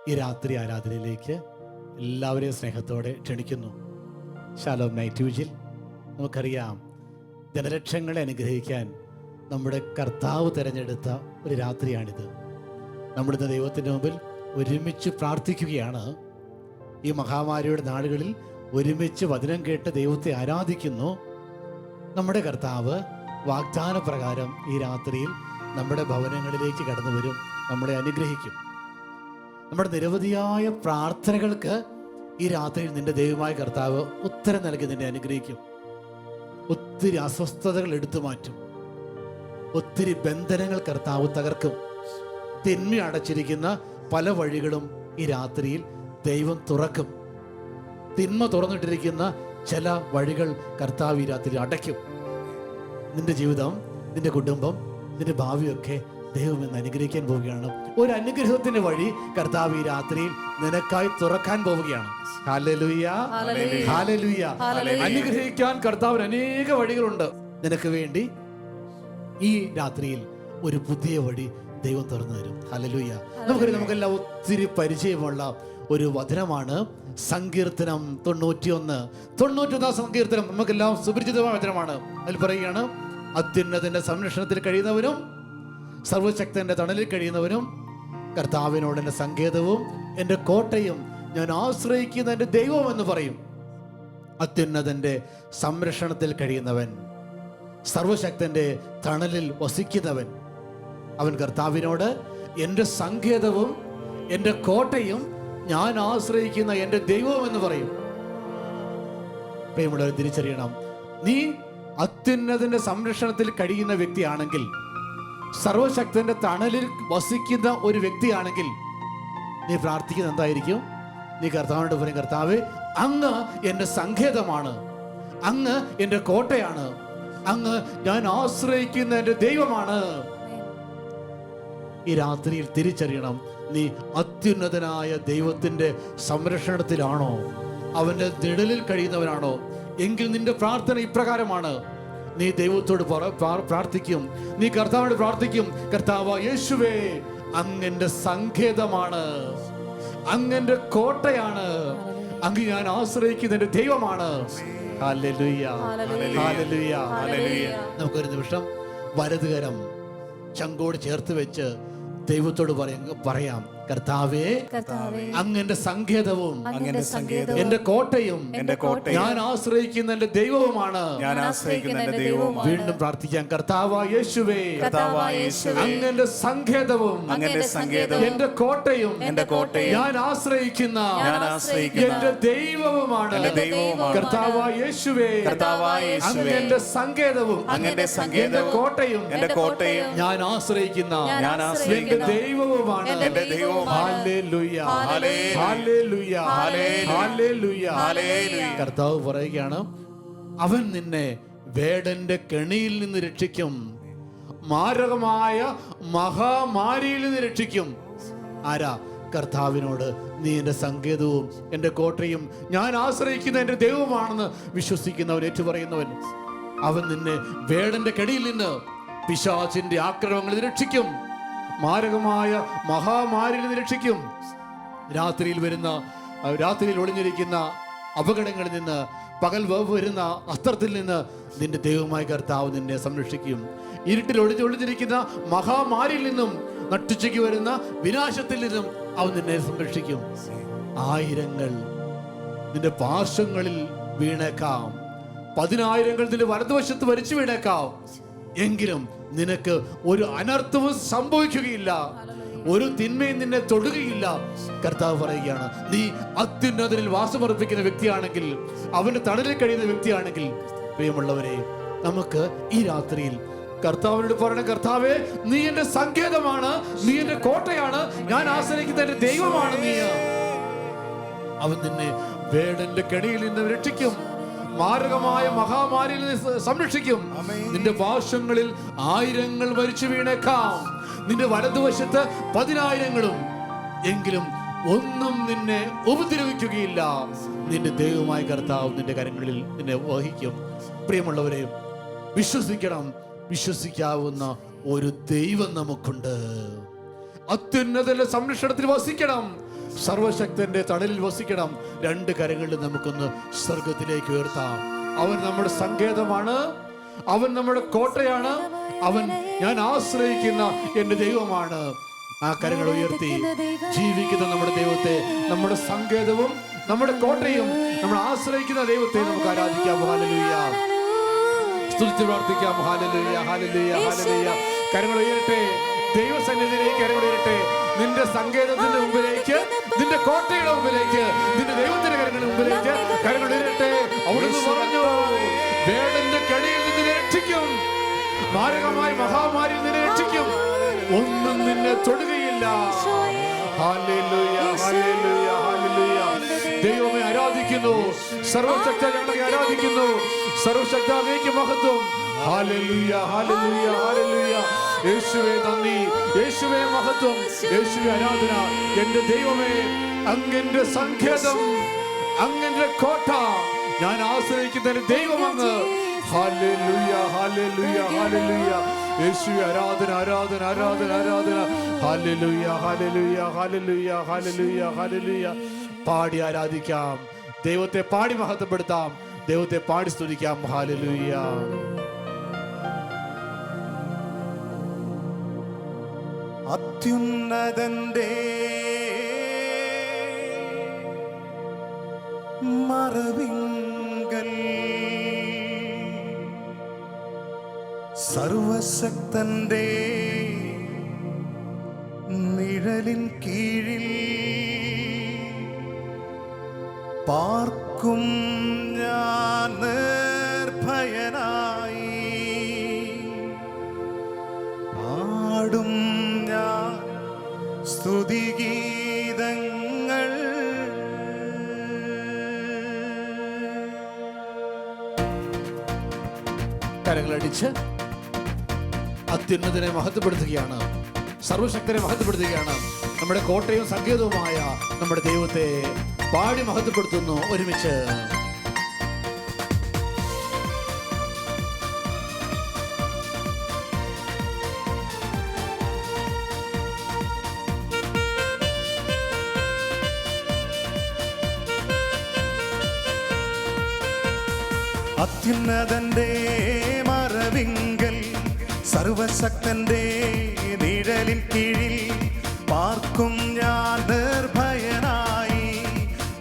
ഈ രാത്രി ആരാധനയിലേക്ക് എല്ലാവരെയും സ്നേഹത്തോടെ ക്ഷണിക്കുന്നു. Shalom night vigil. നമുക്കറിയാം, ജനലക്ഷങ്ങളെ അനുഗ്രഹിക്കാൻ നമ്മുടെ കർത്താവ് തിരഞ്ഞെടുത്ത ഒരു രാത്രിയാണിത്. നമ്മുടെ ദൈവത്തിൻ്റെ മുമ്പിൽ ഒരുമിച്ച് പ്രാർത്ഥിക്കുകയാണ്. ഈ മഹാമാരിയുടെ നാടുകളിൽ ഒരുമിച്ച് വചനം കേട്ട് ദൈവത്തെ ആരാധിക്കുന്നു. നമ്മുടെ കർത്താവ് വാഗ്ദാന പ്രകാരം ഈ രാത്രിയിൽ നമ്മുടെ ഭവനങ്ങളിലേക്ക് കടന്നു വരും, നമ്മളെ അനുഗ്രഹിക്കും. നമ്മുടെ നിരവധിയായ പ്രാർത്ഥനകൾക്ക് ഈ രാത്രിയിൽ നിന്റെ ദൈവമായ കർത്താവ് ഉത്തരം നൽകി നിന്നെ അനുഗ്രഹിക്കും. ഒത്തിരി അസ്വസ്ഥതകൾ എടുത്തു മാറ്റും. ഒത്തിരി ബന്ധനങ്ങൾ കർത്താവ് തകർക്കും. തിന്മ അടച്ചിരിക്കുന്ന പല വഴികളും ഈ രാത്രിയിൽ ദൈവം തുറക്കും. തിന്മ തുറന്നിട്ടിരിക്കുന്ന ചില വഴികൾ കർത്താവ് ഈ രാത്രി അടയ്ക്കും. നിന്റെ ജീവിതം, നിന്റെ കുടുംബം, നിന്റെ ഭാവിയൊക്കെ ദൈവം എന്ന് അനുഗ്രഹിക്കാൻ പോവുകയാണ്. ഒരു അനുഗ്രഹത്തിന്റെ വഴി കർത്താവ് ഈ രാത്രിയിൽ നിനക്കായി തുറക്കാൻ പോവുകയാണ്. Hallelujah, hallelujah. അനുഗ്രഹിക്കാൻ കർത്താവിന് അനേക വഴികളുണ്ട്. നിനക്ക് വേണ്ടി ഈ രാത്രിയിൽ ഒരു പുതിയ വഴി ദൈവം തുറന്നു തരും. ഹല്ലേലൂയ. നമുക്കെല്ലാം ഒത്തിരി പരിചയമുള്ള ഒരു വചനമാണ് സങ്കീർത്തനം 91 സങ്കീർത്തനം. നമുക്കെല്ലാം സുപരിചിതമായ വചനമാണ്. അതിൽ പറയുകയാണ്, അത്യുന്നതന്റെ സംരക്ഷണത്തിൽ കഴിയുന്നവനും സർവശക്തന്റെ തണലിൽ കഴിയുന്നവനും കർത്താവിനോട് എൻ്റെ സങ്കേതവും എൻ്റെ കോട്ടയും ഞാൻ ആശ്രയിക്കുന്ന എൻ്റെ ദൈവം എന്ന് പറയും. അത്യുന്നതന്റെ സംരക്ഷണത്തിൽ കഴിയുന്നവൻ, സർവശക്തന്റെ തണലിൽ വസിക്കുന്നവൻ, അവൻ കർത്താവിനോട് എൻ്റെ സങ്കേതവും എൻ്റെ കോട്ടയും ഞാൻ ആശ്രയിക്കുന്ന എൻ്റെ ദൈവം എന്ന് പറയും. പ്രിയമുള്ളവർ, തിരിച്ചറിയണം, നീ അത്യുന്നതന്റെ സംരക്ഷണത്തിൽ കഴിയുന്ന വ്യക്തിയാണെങ്കിൽ, സർവശക്തന്റെ തണലിൽ വസിക്കുന്ന ഒരു വ്യക്തിയാണെങ്കിൽ, നീ പ്രാർത്ഥിക്കുന്നത് എന്തായിരിക്കും? നീ കർത്താവിനോട് പറയും, കർത്താവേ, അങ്ങ് എൻ്റെ സങ്കേതമാണ്, അങ്ങ് എൻ്റെ കോട്ടയാണ്, അങ്ങ് ഞാൻ ആശ്രയിക്കുന്ന എൻ്റെ ദൈവമാണ്. ഈ രാത്രിയിൽ തിരിച്ചറിയണം, നീ അത്യുന്നതനായ ദൈവത്തിന്റെ സംരക്ഷണത്തിലാണോ, അവന്റെ നിഴലിൽ കഴിയുന്നവനാണോ? എങ്കിൽ നിന്റെ പ്രാർത്ഥന ഇപ്രകാരമാണ്. നീ ദൈവത്തോട് പ്രാർത്ഥിക്കും, നീ കർത്താവിനോട് പ്രാർത്ഥിക്കും, കർത്താവ് യേശുവേ, അങ്ങന്റെ സങ്കേതമാണ്, അങ്ങന്റെ കോട്ടയാണ്, അങ്ങ് ഞാൻ ആശ്രയിക്കുന്ന എന്റെ ദൈവമാണ്. Hallelujah, hallelujah, hallelujah. നമുക്കൊരു നിമിഷം വലതുകരം ചങ്കോട് ചേർത്ത് വെച്ച് ദൈവത്തോട് പറയാം, കർത്താവേ, അങ്ങന്റെ സങ്കേതവും എന്റെ കോട്ടയും ഞാൻ ആശ്രയിക്കുന്ന എന്റെ ദൈവവുമാണ്. വീണ്ടും പ്രാർത്ഥിക്കാം, കർത്താവായ യേശുവേ, അങ്ങന്റെ സങ്കേതവും എന്റെ കോട്ടയും ഞാൻ ആശ്രയിക്കുന്ന എന്റെ ദൈവവുമാണ്. കർത്താവായ യേശുവേ, അങ്ങന്റെ സങ്കേതവും എന്റെ കോട്ടയും ഞാൻ ആശ്രയിക്കുന്ന എന്റെ ദൈവവുമാണ്. കർത്താവ് പറയുകയാണ്, അവൻ നിന്നെ വേടന്റെ കെണിയിൽ നിന്ന് രക്ഷിക്കും, മാരകമായ മഹാമാരിയിൽ നിന്ന് രക്ഷിക്കും. ആരാ? കർത്താവിനോട് നീ എൻ്റെ സങ്കേതവും എൻ്റെ കോട്ടയും ഞാൻ ആശ്രയിക്കുന്ന എൻ്റെ ദൈവമാണെന്ന് വിശ്വസിക്കുന്നവൻ, ഏറ്റുപറയുന്നവൻ, അവൻ നിന്നെ വേടന്റെ കെണിയിൽ നിന്ന്, പിശാചിന്റെ ആക്രമണങ്ങളിൽ രക്ഷിക്കും, മാരകമായ മഹാമാരിയിൽ നിന്ന് രക്ഷിക്കും. രാത്രിയിൽ ഒളിഞ്ഞിരിക്കുന്ന അപകടങ്ങളിൽ നിന്ന്, പകൽ വരുന്ന അസ്ത്രത്തിൽ നിന്ന് നിന്റെ ദൈവമായ കർത്താവ് നിന്നെ സംരക്ഷിക്കും. ഇരുട്ടിൽ ഒളിഞ്ഞിരിക്കുന്ന മഹാമാരിയിൽ നിന്നും, നട്ടുച്ചയ്ക്ക് വരുന്ന വിനാശത്തിൽ നിന്നും അവൻ നിന്നെ സംരക്ഷിക്കും. ആയിരങ്ങൾ നിന്റെ പാർശ്വങ്ങളിൽ വീണേക്കാം, 10,000 നിന്റെ വലതുവശത്ത് വലിച്ചു വീണേക്കാം, എങ്കിലും നിനക്ക് ഒരു അനർത്ഥവും സംഭവിക്കുകയില്ല, ഒരു തിന്മയും നിന്നെ തൊടുകയില്ല. കർത്താവ് പറയുകയാണ്, നീ അത്യുന്നതനിൽ വാസമർപ്പിക്കുന്ന വ്യക്തിയാണെങ്കിൽ, അവന്റെ തണലിൽ കഴിയുന്ന വ്യക്തിയാണെങ്കിൽ, പ്രിയമുള്ളവരെ, നമുക്ക് ഈ രാത്രിയിൽ കർത്താവിനോട് പറയണം, കർത്താവേ, നീ എന്റെ സങ്കേതമാണ്, നീ എന്റെ കോട്ടയാണ്, ഞാൻ ആശ്രയിക്കുന്ന എന്റെ ദൈവമാണ് നീ. അവൻ നിന്നെ വേടന്റെ കെണിയിൽ നിന്ന് രക്ഷിക്കും, മാരകമായ മഹാമാരിയിൽ നിന്ന് സംരക്ഷിക്കും. നിന്റെ പാർശ്വങ്ങളിൽ 1000 മരിച്ചു വീണേക്കാം, നിന്റെ വലതുവശത്ത് 10,000, എങ്കിലും ഒന്നും നിന്നെ ഉപദ്രവിക്കുകയില്ല. നിന്റെ ദൈവമായ കർത്താവ് നിന്റെ കരങ്ങളിൽ നിന്നെ വഹിക്കും. പ്രിയമുള്ളവരെ, വിശ്വസിക്കണം, വിശ്വസിക്കാവുന്ന ഒരു ദൈവം നമുക്കുണ്ട്. അത്യുന്നതന്റെ സംരക്ഷണത്തിൽ വസിക്കണം, സർവശക്തന്റെ തണലിൽ വസിക്കണം. രണ്ട് കരങ്ങളിൽ നമുക്കൊന്ന് സ്വർഗത്തിലേക്ക് ഉയർത്താം. അവൻ നമ്മുടെ സങ്കേതമാണ്, അവൻ നമ്മുടെ കോട്ടയാണ്, അവൻ ഞാൻ ആശ്രയിക്കുന്ന എൻ്റെ ദൈവമാണ്. ആ കരങ്ങൾ ഉയർത്തി ജീവിക്കുന്ന നമ്മുടെ ദൈവത്തെ, നമ്മുടെ സങ്കേതവും നമ്മുടെ കോട്ടയും നമ്മൾ ആശ്രയിക്കുന്ന ദൈവത്തെ നമുക്ക് ആരാധിക്കാം. ഹല്ലേലൂയ. സ്തുതിച്ച് പ്രാർത്ഥിക്കാം. Hallelujah, hallelujah, hallelujah. കരങ്ങൾ ഉയരട്ടെ, ദൈവസന്നിധിയിലേക്ക് കരങ്ങൾ ഉയരട്ടെ. നിന്റെ സങ്കേതത്തിന്റെ മുമ്പിലേക്ക്, നിന്റെ കോട്ടയുടെ മുമ്പിലേക്ക്, നിന്റെ ദൈവത്തിന്റെ കരങ്ങളുടെ മുമ്പിലേക്ക് കരങ്ങൾ ഉയരട്ടെ. അവിടുന്ന് പറഞ്ഞു, വേടന്റെ കടിയിൽ നിന്നെ രക്ഷിക്കും, മാരകമായ മഹാമാരിയിൽ നിന്നെ രക്ഷിക്കും, ഒന്നും നിന്നെ തൊടുകയില്ല. Hallelujah, hallelujah, hallelujah. ദൈവമേ ആരാധിക്കുന്നു, സർവശക്ത ഞങ്ങളെ ആരാധിക്കുന്നു, സർവശക്ത അങ്ങേക്ക് മഹത്വം. Hallelujah, hallelujah, hallelujah. യേശുവേ നന്ദി, യേശുവേ മഹത്വം, യേശുവേ ആരാധന. എന്റെ ദൈവമേ, അങ്ങന്റെ സങ്കേതം, അങ്ങന്റെ കോട്ട, ഞാൻ ആശ്രയിക്കുന്ന ദൈവം അങ്ങ്. Hallelujah, hallelujah, hallelujah. യേശുവേ ആരാധന, ആരാധന, ആരാധന, ആരാധന. Hallelujah, hallelujah, hallelujah, hallelujah, hallelujah. പാടി ആരാധിക്കാം, ദൈവത്തെ പാടി മഹത്വപ്പെടുത്താം, ദൈവത്തെ പാടി സ്തുതിക്കാം. ഹല്ലേലൂയ. അത്യുന്നതന്റെ മറവിങ്കൽ സർവശക്തന്റെ നിഴലിൻ കീഴിൽ പാർക്കും ഞാൻ നിർഭയനായി, പാടും ഞാൻ സ്തുതിഗീതങ്ങൾ. കരങ്ങളടിച്ച് അത്യുന്നതനെ മഹത്വപ്പെടുത്തുകയാണ്, സർവശക്തനെ മഹത്വപ്പെടുത്തുകയാണ്. നമ്മുടെ കോട്ടയും സങ്കേതവുമായ നമ്മുടെ ദൈവത്തെ പാടി മഹത്വപ്പെടുത്തുന്നു ഒരുമിച്ച്. അത്യുന്നതന്റെ മറവിങ്കൽ സർവശക്തന്റെ നിഴലിൻ കീഴിൽ പാർക്കും ഞാൻ നിർഭയനായി,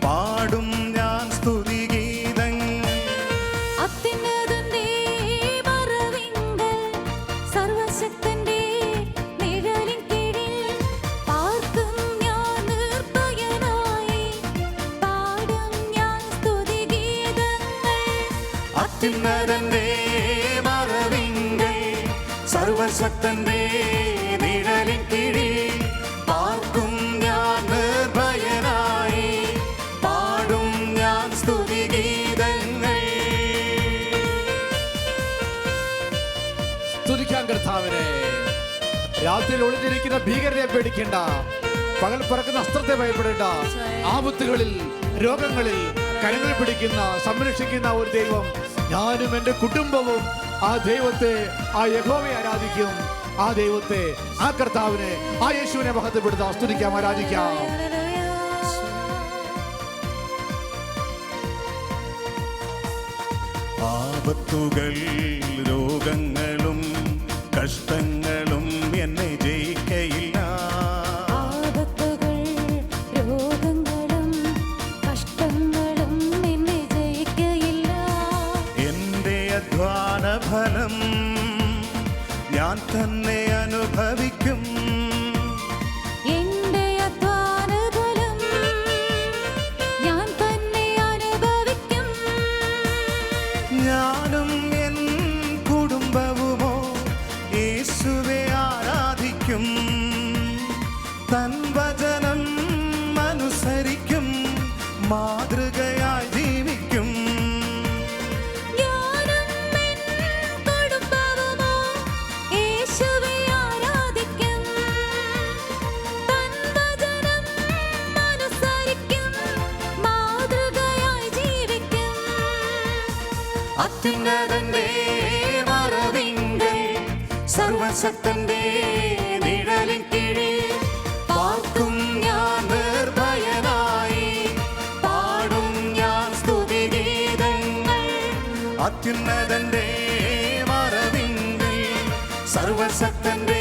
പാടും ഞാൻ സ്തുതിഗീതങ്ങൾ. അത്യുന്നതന്റെ മറവിങ്കൽ സർവശക്തന്റെ നിഴലിൻ കീഴിൽ പാർക്കും ഞാൻ നിർഭയനായി, പാടും ഞാൻ സ്തുതിഗീതങ്ങൾ. അത്യുന്നതന്റെ മറവിങ്കൽ സർവശക്തന്റെ നിഴലിൻ കീഴിൽ പാർക്കും ഞാൻ നിർഭയനായി, പാടും ഞാൻ സ്തുതിഗീതങ്ങൾ. സ്തുതിക്കാൻ കർത്താവിനെ. രാത്രിയിൽ ഒളിഞ്ഞിരിക്കുന്ന ഭീകരരെ പേടിക്കേണ്ട, പകൽ പറക്കുന്ന അസ്ത്രത്തെ ഭയപ്പെടേണ്ട. ആപത്തുകളിൽ, രോഗങ്ങളിൽ കരങ്ങൾ പിടിക്കുന്ന, സംരക്ഷിക്കുന്ന ഒരു ദൈവം. ഞാനും എൻ്റെ കുടുംബവും ആ ദൈവത്തെ, ആ യഹോവയെ ആരാധിക്കും. ആ ദൈവത്തെ, ആ കർത്താവിനെ, ആ യേശുവിനെ മഹത്വപ്പെടുത്താം, സ്തുതിക്കാം, ആരാധിക്കാം. ആപത്തുകൾ, രോഗങ്ങളും കഷ്ടങ്ങളും എന്നെ ജയിക്കയില്ല. ആപത്തുകൾ, രോഗങ്ങളും കഷ്ടങ്ങളും എന്നെ ജയിക്കയില്ല. എന്റെ അധ്വാന ഫലം ഞാൻ തന്നെ അനുഭവിക്കും. എന്റെ അധ്വാനഫലം ഞാൻ തന്നെ അനുഭവിക്കും. ഞാനും എൻ കുടുംബവുമോ യേശുവെ ആരാധിക്കും. തൻ വചനം അനുസരിക്കും, മാതൃകയായി ജീവിക്കും. ഞാനും എൻ കുടുംബവുമോ യേശുവെ ആരാധിക്കും. തൻ വചനം അനുസരിക്കും, മാതൃകയായി ജീവിക്കും. അത്യുന്നതന്റെ മറവിങ്കൽ സർവശക്തന്റെ നിഴലിൻ കീഴിൽ പാർക്കും ഞാൻ നിർഭയ അത്യുന്നതന്റെ മറവിങ്കൽ സർവശക്തന്റെ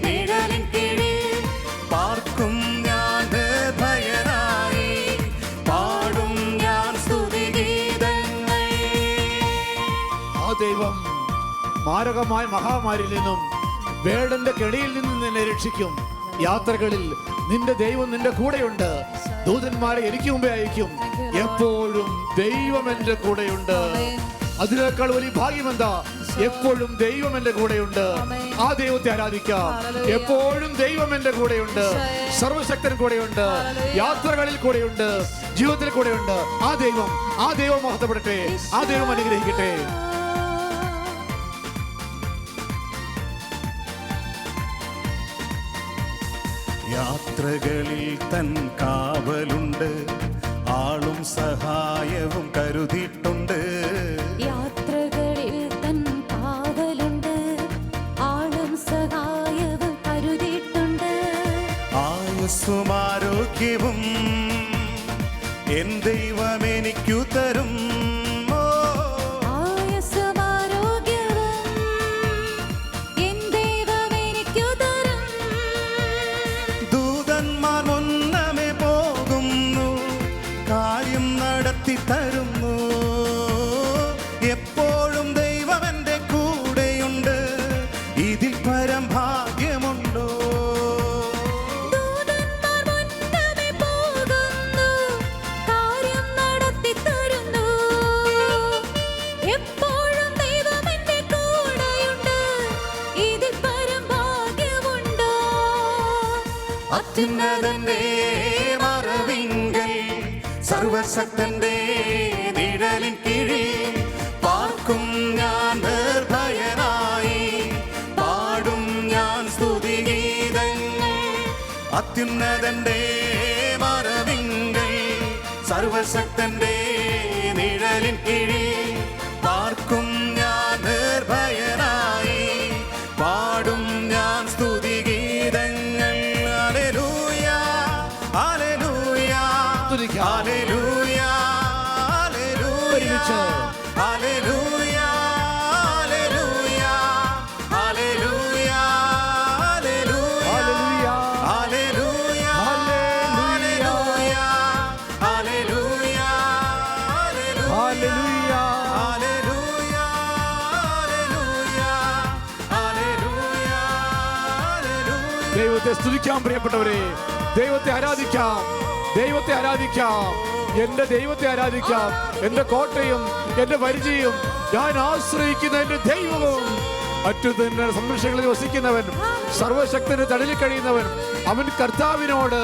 നിഴലിൻ കീഴിൽ പാർക്കും ഞാൻ നിർഭയനായി, പാടും ഞാൻ സ്തുതിഗീതങ്ങൾ. ആ ദൈവം മാരകമായ മഹാമാരിയിൽ നിന്നും വേടന്റെ കെണിയിൽ നിന്നും നിന്നെ രക്ഷിക്കും. യാത്രകളിൽ നിന്റെ ദൈവം നിന്റെ കൂടെയുണ്ട്. ദൂതന്മാരെ എനിക്ക് മുമ്പേ അയക്കും. എപ്പോഴും ദൈവം എന്റെ കൂടെയുണ്ട്. അതിനേക്കാൾ വലിയ ഭാഗ്യം എന്താ? എപ്പോഴും ദൈവം എന്റെ കൂടെയുണ്ട്. ആ ദൈവത്തെ ആരാധിക്കാം. എപ്പോഴും ദൈവം എന്റെ കൂടെയുണ്ട്. സർവശക്തൻ കൂടെയുണ്ട്. യാത്രകളിൽ കൂടെയുണ്ട്. ജീവിതത്തിൽ കൂടെയുണ്ട്. ആ ദൈവം മഹത്വപ്പെടട്ടെ. ആ ദൈവം അനുഗ്രഹിക്കട്ടെ. യാത്രകളിൽ തൻ കാവലുണ്ട്, ആളും സഹായവും കരുതിയിട്ടുണ്ട്. യാത്രകളിൽ തൻ കാവലുണ്ട്, ആളും സഹായവും കരുതിയിട്ടുണ്ട്. ആയുസ്സും ആരോഗ്യവും എൻ ദൈവം എനിക്കു തരും. ആയുസ്സും ആരോഗ്യവും എൻ ദൈവം എനിക്കു തരും. ദൂതന്മാർ മുന്നമേ പോകുന്നു, കാര്യം നടത്തി തരുന്നു. എപ്പോഴും ദൈവം എൻ്റെ കൂടെയുണ്ട്. ഇതിൽ പരം ഭാഗ്യമുണ്ടോ? ദൂതന്മാർ മുന്നമേ പോകുന്നു, കാര്യം നടത്തി തരുന്നു. എപ്പോഴും ദൈവം എൻ്റെ കൂടെയുണ്ട്. ഇതിൽ പരം ഭാഗ്യമുണ്ടോ? അത്യുന്നതന്റെ മറവിങ്കൽ സർവശക്തന്റെ നിഴലിൻ കീഴിൽ പാർക്കും ഞാൻ നിർഭയനായി, പാടും ഞാൻ സ്തുതിഗീതങ്ങൾ. അത്യുന്നതന്റെ മറവിങ്കൽ സർവശക്തന്റെ നിഴലിൻ കീഴിൽ പാർക്കും ഞാൻ നിർഭയനായി, പാടും ഞാൻ സ്തുതിഗീതങ്ങൾ. ഹല്ലേലൂയ, ഹല്ലേലൂയ, ഹല്ലേലൂയ, ഒരുമിച്ച്. Hallelujah, hallelujah, hallelujah, hallelujah, hallelujah. Hallelujah, hallelujah, hallelujah, hallelujah. Hallelujah, hallelujah, hallelujah. ദൈവത്തെ സ്തുതിക്കാം പ്രിയപ്പെട്ടവരെ. ദൈവത്തെ ആരാധിക്കാം. ദൈവത്തെ ആരാധിക്കാം. എന്റെ ദൈവത്തെ ആരാധിക്കാം. എന്റെ കോട്ടയും എന്റെ പരിചയവും ഞാൻ ആശ്രയിക്കുന്ന എന്റെ ദൈവവും അത്യുന്നതന്റെ സംരക്ഷണങ്ങളിൽ വസിക്കുന്നവൻ, സർവശക്തന്റെ തടലിൽ കഴിയുന്നവൻ, അവൻ കർത്താവിനോട്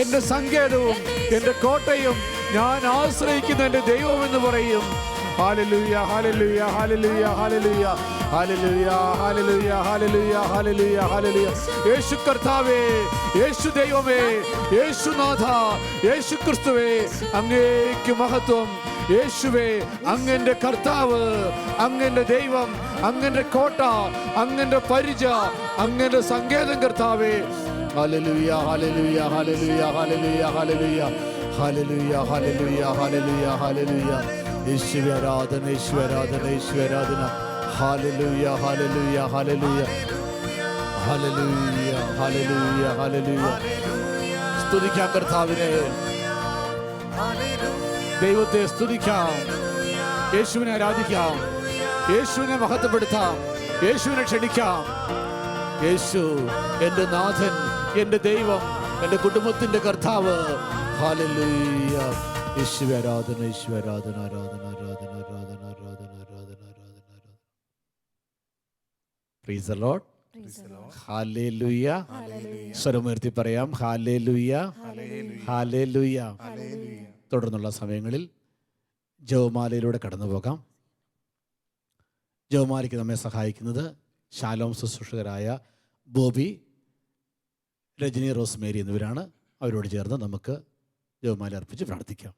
എന്റെ സങ്കേതവും എന്റെ കോട്ടയും ഞാൻ ആശ്രയിക്കുന്ന എന്റെ ദൈവം എന്ന് പറയും. Hallelujah, hallelujah, hallelujah, hallelujah, hallelujah, hallelujah, hallelujah, hallelujah, hallelujah. യേശു കർത്താവേ, യേശു ദൈവമേ, യേശുനാഥ, യേശു ക്രിസ്തുവേ, അങ്ങേക്ക് മഹത്വം. യേശുവേ, അങ്ങന്റെ കർത്താവ്, അങ്ങന്റെ ദൈവം, അങ്ങന്റെ കോട്ട, അങ്ങന്റെ പരിച, അങ്ങന്റെ സങ്കേതം കർത്താവേ. Hallelujah, hallelujah, hallelujah, hallelujah, hallelujah, hallelujah, hallelujah, hallelujah, hallelujah. യേശുവേ ആരാധന, യേശുവേ ആരാധന, യേശുവേ ആരാധന. Hallelujah, hallelujah, hallelujah, hallelujah, hallelujah, hallelujah. സ്തുതിക്കാം കർത്താവിനെ. ദൈവത്തെ സ്തുതിക്കാം. യേശുവിനെ ആരാധിക്കാം. യേശുവിനെ മഹത്വപ്പെടുത്താം. യേശുവിനെ ക്ഷണിക്കാം. യേശു എൻ്റെ നാഥൻ, എൻ്റെ ദൈവം, എൻ്റെ കുടുംബത്തിൻ്റെ കർത്താവ്. ഹല്ലേലൂയ. യേശുവേ ആരാധന, യേശുവേ ആരാധന, ആരാധന, ആരാധന, ആരാധന, ആരാധന, ആരാധന, ആരാധന. Praise the Lord. ഹല്ലേലൂയ. സ്വരമുയർത്തി പറയാം. Hallelujah, hallelujah. തുടർന്നുള്ള സമയങ്ങളിൽ ജപമാലയിലൂടെ കടന്നു പോകാം. ജപമാലയ്ക്ക് നമ്മെ സഹായിക്കുന്നത് ശാലോം ശുശ്രൂഷകരായ ബോബി, രജനി റോസ് മേരി എന്നിവരാണ്. അവരോട് ചേർന്ന് നമുക്ക് ജപമാല അർപ്പിച്ച് പ്രാർത്ഥിക്കാം.